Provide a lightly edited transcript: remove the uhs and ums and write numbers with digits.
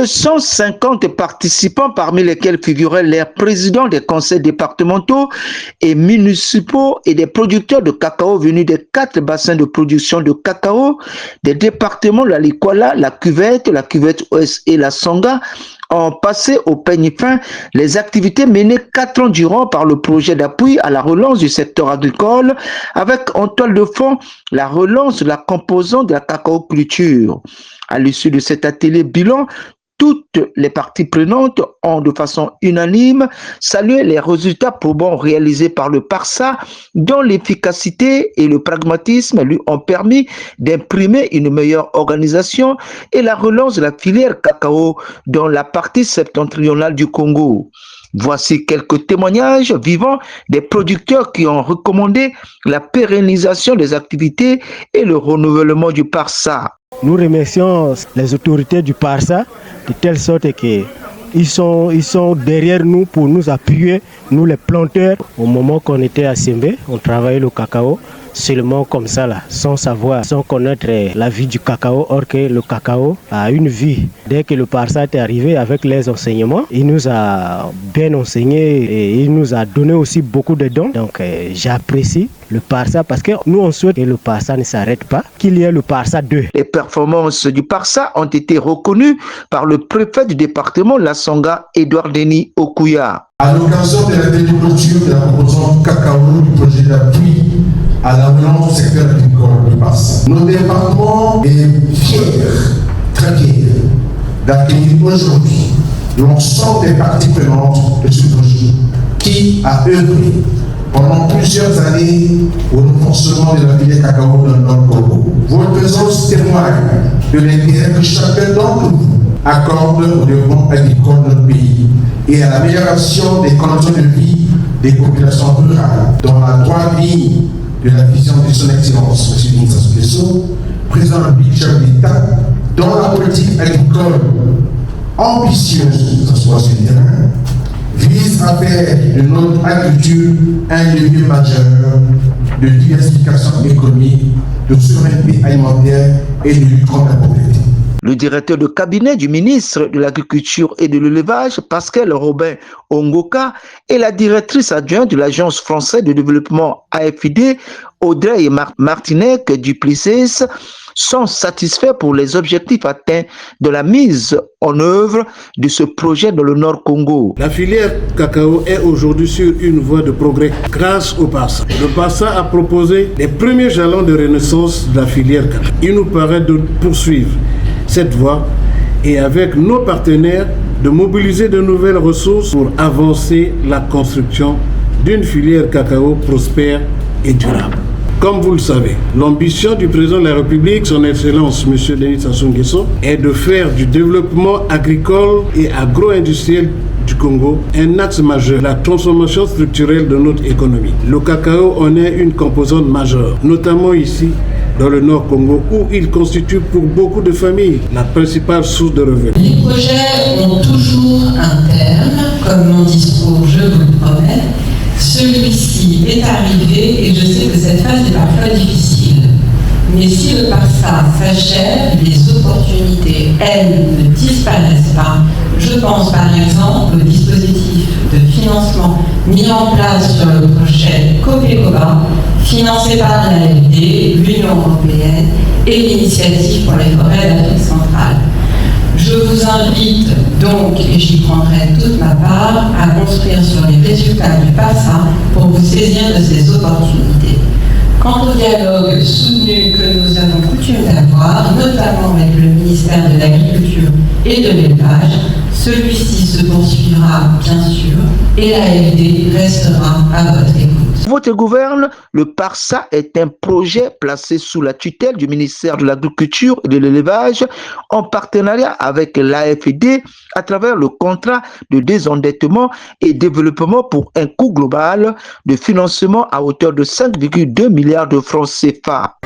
250 participants, parmi lesquels figuraient les présidents des conseils départementaux et municipaux et des producteurs de cacao venus des 4 bassins de production de cacao des départements de la Likwala, la Cuvette Ouest et la Songa, ont passé au peigne fin les activités menées 4 ans durant par le projet d'appui à la relance du secteur agricole, avec en toile de fond la relance de la composante de la cacao-culture. À l'issue de cet atelier bilan, toutes les parties prenantes ont de façon unanime salué les résultats probants réalisés par le PARSA, dont l'efficacité et le pragmatisme lui ont permis d'imprimer une meilleure organisation et la relance de la filière cacao dans la partie septentrionale du Congo. Voici quelques témoignages vivants des producteurs qui ont recommandé la pérennisation des activités et le renouvellement du PARSA. Nous remercions les autorités du PARSA de telle sorte qu'ils sont derrière nous pour nous appuyer, nous les planteurs. Au moment qu'on était à Sembe, on travaillait le cacao seulement comme ça, là, sans savoir, sans connaître la vie du cacao, or que le cacao a une vie. Dès que le PARSA est arrivé avec les enseignements, il nous a bien enseigné et il nous a donné aussi beaucoup de dons. Donc j'apprécie le PARSA parce que nous on souhaite que le PARSA ne s'arrête pas, qu'il y ait le PARSA 2. Les performances du PARSA ont été reconnues par le préfet du département La Songa, Edouard Denis Okuya. À l'occasion de la déclinature de la composante cacao du projet d'appui à la relance du secteur agricole du PARSA, notre département est fier, très fier, d'accueillir aujourd'hui l'ensemble des parties prenantes de ce projet qui a œuvré pendant plusieurs années au renforcement de la filière cacao dans le Nord-Congo. Votre présence témoigne de l'intérêt que chacun d'entre vous accorde au développement agricole de notre pays et à l'amélioration des conditions de vie des populations rurales dans la droite ligne de la vision de son Excellence, M. Denis Sassou Nguesso, président de la République chef de l'État, dans la politique agricole ambitieuse, que ce soit sur le terrain, vise à faire de notre agriculture un levier majeur de diversification économique, de souveraineté alimentaire et de lutte contre la pauvreté. Le directeur de cabinet du ministre de l'Agriculture et de l'Élevage, Pascal Robin Ongoka, et la directrice adjointe de l'Agence française de développement AFD, Audrey Martinec Duplessis, sont satisfaits pour les objectifs atteints de la mise en œuvre de ce projet dans le Nord Congo. La filière cacao est aujourd'hui sur une voie de progrès grâce au PARSA. Le PARSA a proposé les premiers jalons de renaissance de la filière cacao. Il nous paraît de poursuivre cette voie et avec nos partenaires de mobiliser de nouvelles ressources pour avancer la construction d'une filière cacao prospère et durable. Comme vous le savez, l'ambition du président de la République, son Excellence M. Denis Sassou Nguesso, est de faire du développement agricole et agro-industriel du Congo un axe majeur de la transformation structurelle de notre économie. Le cacao en est une composante majeure, notamment ici dans le Nord Congo, où il constitue pour beaucoup de familles la principale source de revenus. Les projets ont toujours un terme, comme mon discours, je vous le promets. Celui-ci est arrivé et je sais que cette phase est parfois difficile. Mais si le PARSA s'achève, les opportunités, elles, ne disparaissent pas. Je pense par exemple au dispositif de financement mis en place sur le projet COPECOBA, financé par l'AFD, l'Union européenne et l'Initiative pour les forêts d'Afrique centrale. Je vous invite donc, et j'y prendrai toute ma part, à construire sur les résultats du PARSA pour vous saisir de ces opportunités. Quant au dialogue soutenu que nous avons coutume d'avoir, notamment avec le ministère de l'Agriculture et de l'Élevage, celui-ci se poursuivra bien sûr et l'AFD restera à votre écoute. Votre gouverne, le PARSA est un projet placé sous la tutelle du ministère de l'Agriculture et de l'Élevage en partenariat avec l'AFD à travers le contrat de désendettement et développement pour un coût global de financement à hauteur de 5,2 milliards de francs CFA.